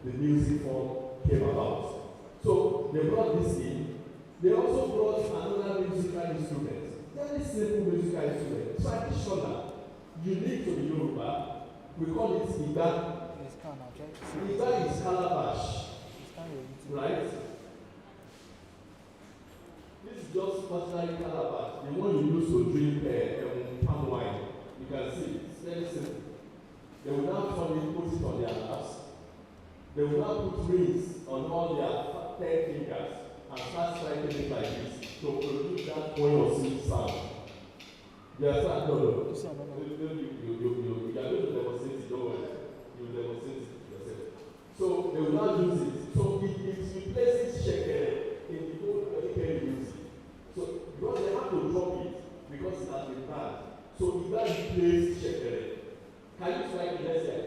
the music form came about. So they brought this in. They also brought another musical instrument, very simple musical instrument, traditional, unique to the Yoruba. We call it Iba. Iba is calabash, right? This is just ordinary calabash, the one you use to drink palm wine. You can see it's very simple. They will now turn it, put it on their laps. They will now put rings on all their 10 fingers and start striking it like this to produce that oil or silk sound. You understand? No. You are going to demonstrate it, don't worry. You will demonstrate it yourself. So they will now use it. So it replaces shekere in the whole Ekere music. So because they have to drop it because it has been banned. So it now replaces shekere. Can you try it? Let's say.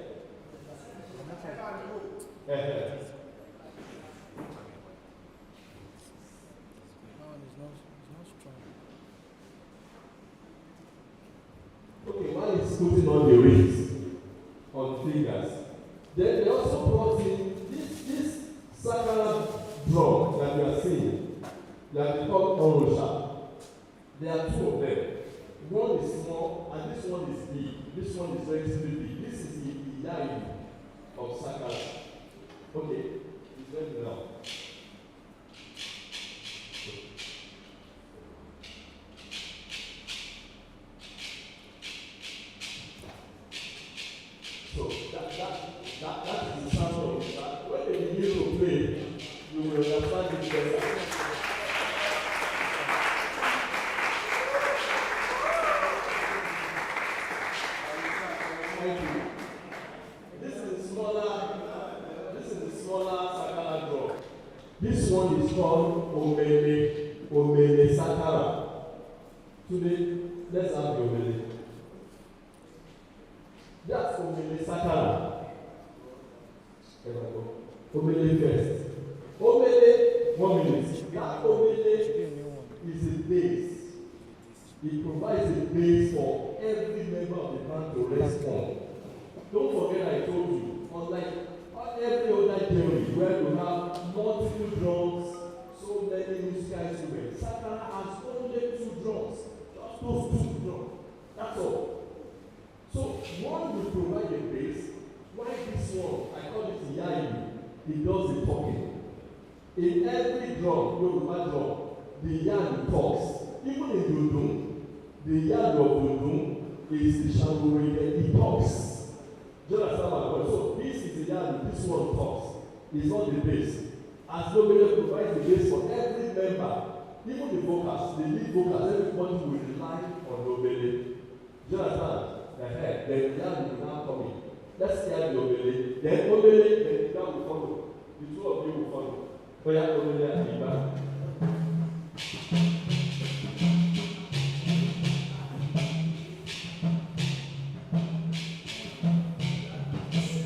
Okay, one is putting on the rings on the fingers. Then they also brought in this SAKARA drum that you are seeing, that we call Orosha. There are two of them. One is small and this one is big. This one is very big. This is the Yai of SAKARA. Okay, it's very now. So that is the sound of it. When they begin to play, you will understand it better. Thank you. This is the smaller SAKARA drum. This one is called Omele SAKARA. Today, let's have the Omele. That's Omele SAKARA. Omele first. Omele, 1 minute. That Omele is a bass. It provides a base for every member of the band to rest on. Don't forget I told you, unlike every other theory where you have multiple drums, so many musical instruments, SAKARA has only 2 drums, just those 2 drums. That's all. So one will provide a bass, while this one, I call it Yayi, it does the talking. In every drum, Yoruba drum, the Yayi talks. Even in Dundun, the Yayi of Dundun is the Shangoride, he talks. Do you understand my point? So this is the Yayi, this one talks. It's not the bass. As nobody provides the bass for every member, even the vocals, the lead vocals, everybody will rely on nobody. Do you understand? Then the Yayi will now come in. Let's hear the Obele. Then Obele, then the Yayi will follow. The 2 of you will follow. Oya Obele and Iba.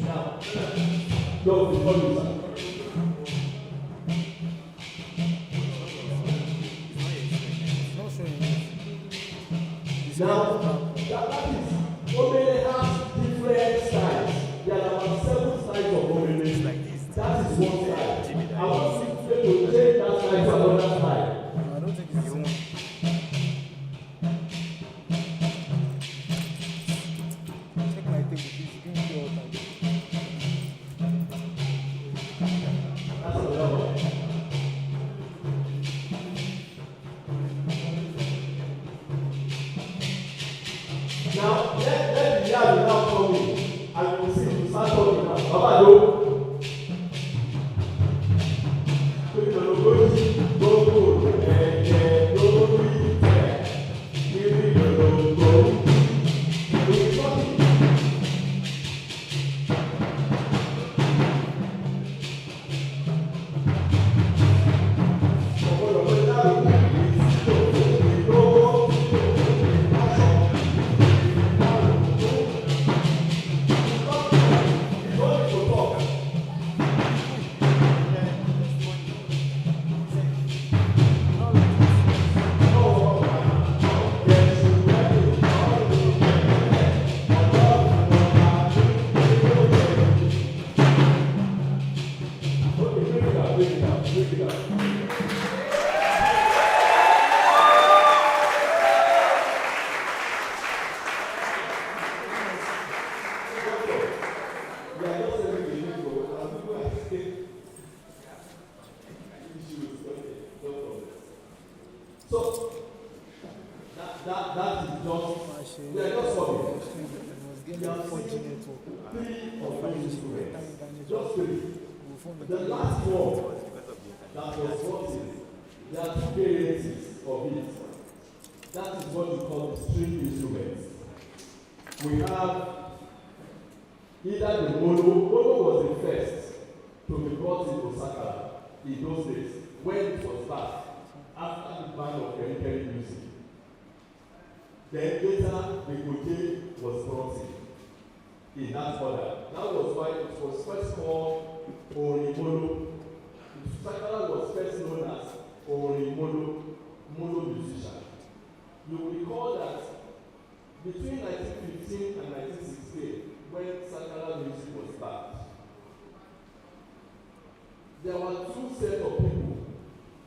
Now, go before you start. Now, that is, Obele has different styles. There are about 7 styles of Obele. Like this. That is one style. I want you to take that style to another style. I don't think it's one. Check my table, please. Give me all time. That's another one. 4G network. three of those instruments. Just Just three. The last one that was brought in, there are two varieties of it. That is what we call the string instruments. We have either the mono was the first to be brought into SAKARA in those days when it was back after the ban of chemical music. Then later the Goje was brought in that order. That was why it was first called Orimono. SAKARA was first known as Orimono, mono musician. You will recall that between 1915 and 1916, when SAKARA music was back, there were two sets of people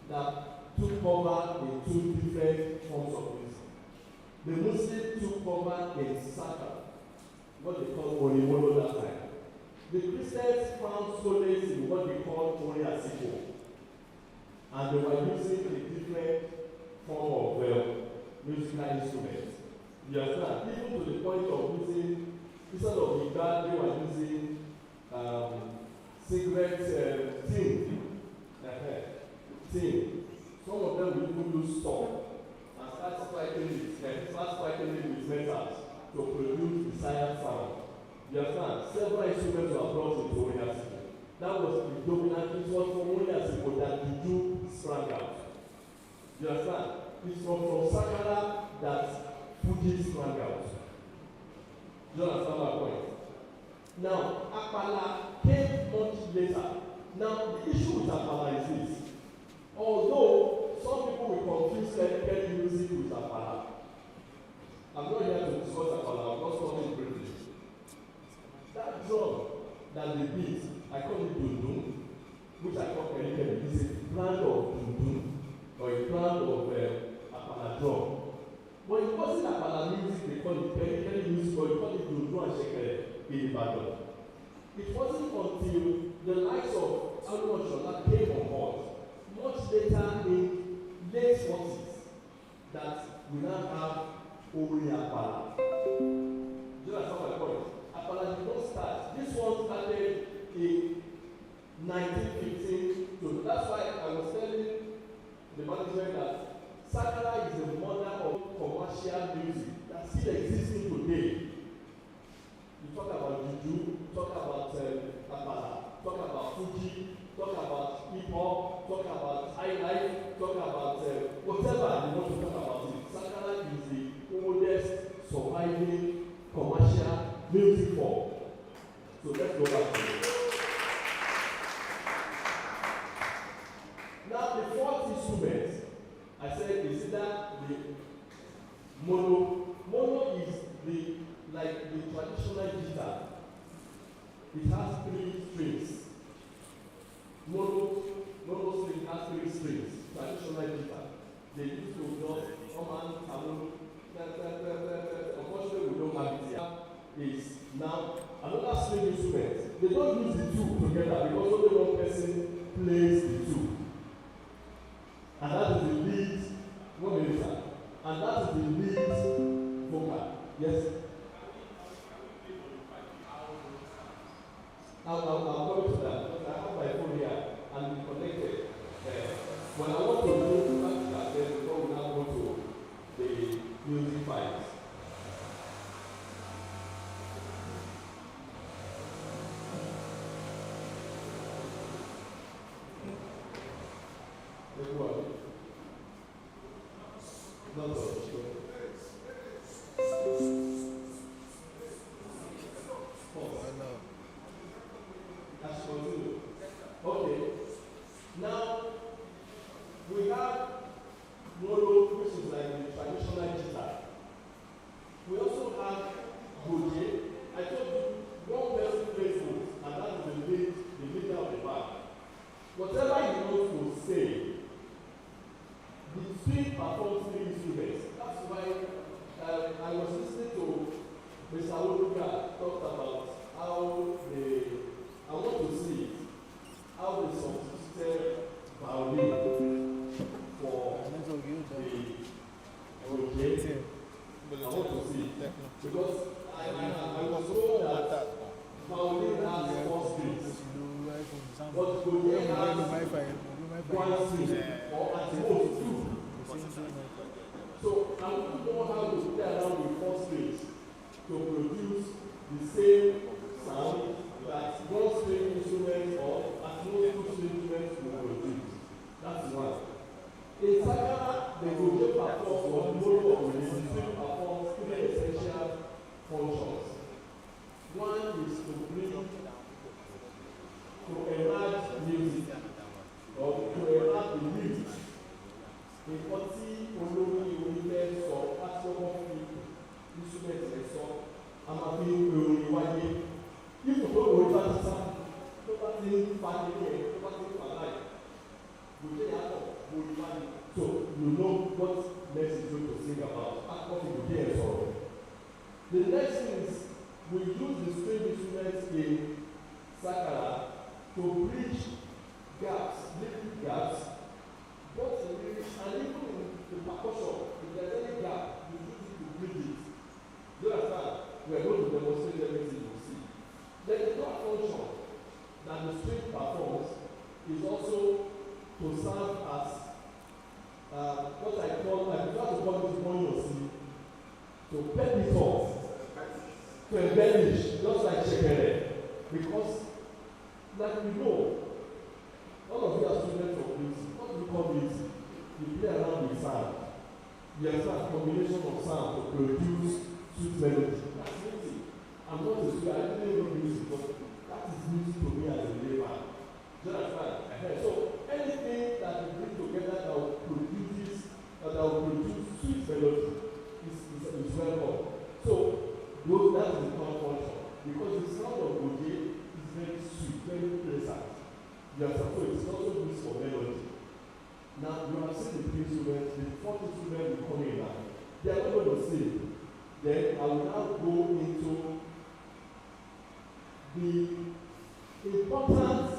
that took cover in two different forms of music. The Muslims took cover in SAKARA, what they call Orimono that time. The Christians found solace in what they called Oriasiko, and they were using a different form of musical instruments. You understand? Even to the point of using, instead of guitar, they were using cigarette tin. Tin. Some of them will even use stone and start striking it with metals to produce desired sound. You understand? Several instruments were brought into Oriasiko. That was the dominant. It was from Oriasiko that Juju sprang out. You understand? It's from SAKARA that Fuji sprang out. Do you understand my point? Now, Apala came much later. Now, the issue with Apala is this. Although some people will confuse chemical music with Apala, I'm not here to discuss Apala, I'm just talking briefly. That drum that they beat, I call it dundun, which I call chemical, is a brand of dundun, or a brand of Apala drum. But it wasn't Apala music, they call it chemical music, or they call it dundun and shekere in Ibadan. It wasn't until the likes of Alumochola came on board, much later in late 40s, that we now have Ori Apala. Do you understand my point? Apala did not start. This one started in 1915. So that's why I was telling the management that SAKARA is the mother of commercial music that still existing today. You talk about Juju, talk about Apala, talk about Fuji, talk about hip hop, talk about high life, talk about whatever you want to talk about it. SAKARA is the oldest surviving commercial music form. So let's go back to it. Now the fourth instrument, I said, is that the mono. Mono is the traditional guitar. It has 3 strings. Mono string has 3 strings. Traditional guitar. They used to just command talon. Unfortunately, we don't have it here. Is now another string instrument. They don't use the 2 together because only one person plays the 2. And that is the lead. 1 minute. And that is the lead vocal. Yes. I'll come to that because I have my phone here and we connected. When I want to do practical, then before we now go to the music files. Let's go on. Okay. Now we have mono, which is like the traditional guitar. We also have Goje. I told you one person plays both, and that is the leader of the band. Whatever he wants to say, the string performs 3 instruments. But Goye has one string or at most two. So I wouldn't know how to play around with four strings to produce the same sound that one string instrument or at most two string instruments will produce. That's one. In SAKARA, the Goye performs or the model of the string performs three essential functions. One is to bring, to enlarge music or to enlarge the lyrics. Nǹkan tí olórí onífẹ́ sọ láti ọkọ̀ fi instrument rẹ̀ sọ a máa fi ń pe orin wáyé. Yíkò tó lórí bá ti sá tó bá ti ń fa nínú ẹ̀ tó bá ti ń fa láì. Gòjé yàtọ̀ orin wáyé. So you know what next is going to sing about. Akọ́ni gòjé ẹ̀ sọ̀rọ̀. The next thing is we use the string instruments in SAKARA to bridge gaps, lyric gaps. Both in lyrics and even in the percussion, if there's any gap, we use it to bridge it. Do you understand? We are going to demonstrate everything you see. Then the third function that the string performs is also to serve as what I prefer to call it buoyancy, to pep it off, to embellish, just like SAKARA. Because, like we know, all of you are students of music. What do we call music? You play around with sound. You have a combination of sound to produce sweet melody. That's music. I'm not a student, I didn't know music, but that is music to me as a layman. Do you understand? So anything that you bring together that will produce sweet melody is welcome. So that is the third function. Because the sound of Goye is very sweet, very pleasant. Yes, so it's also used for melody. Now, you have seen the three instruments, the fourth instrument will come in now. They are not going to sing. Then I will now go into the importance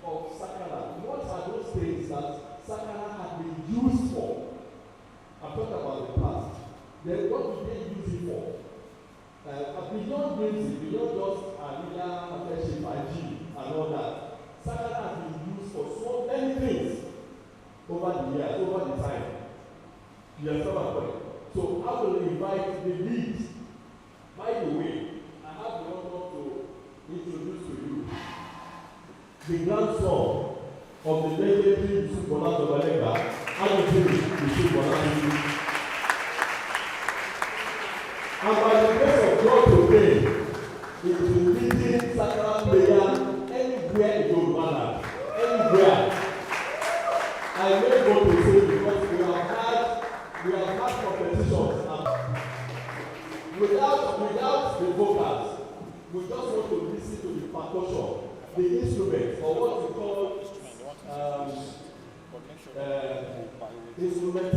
of SAKARA. What are those things that SAKARA has been used for? I've talked about the past. Then what do they use it for? Beyond music, beyond just Aliyah, Ateshi, Faji, and all that. SAKARA has been used for so many things over the years, over the time. You understand my point? So I will invite the lead. By the way, I have the honor to introduce to you the grandson of the legendary Yusuf Bola Tobalega, Anthony Yusuf Bola. And by the grace of God today, he is the leading SAKARA player anywhere in Yoruba land, anywhere. I may go to say because we have had competitions and without the vocals, we just want to listen to the percussion, the instrument, or what we call instrumental instrument.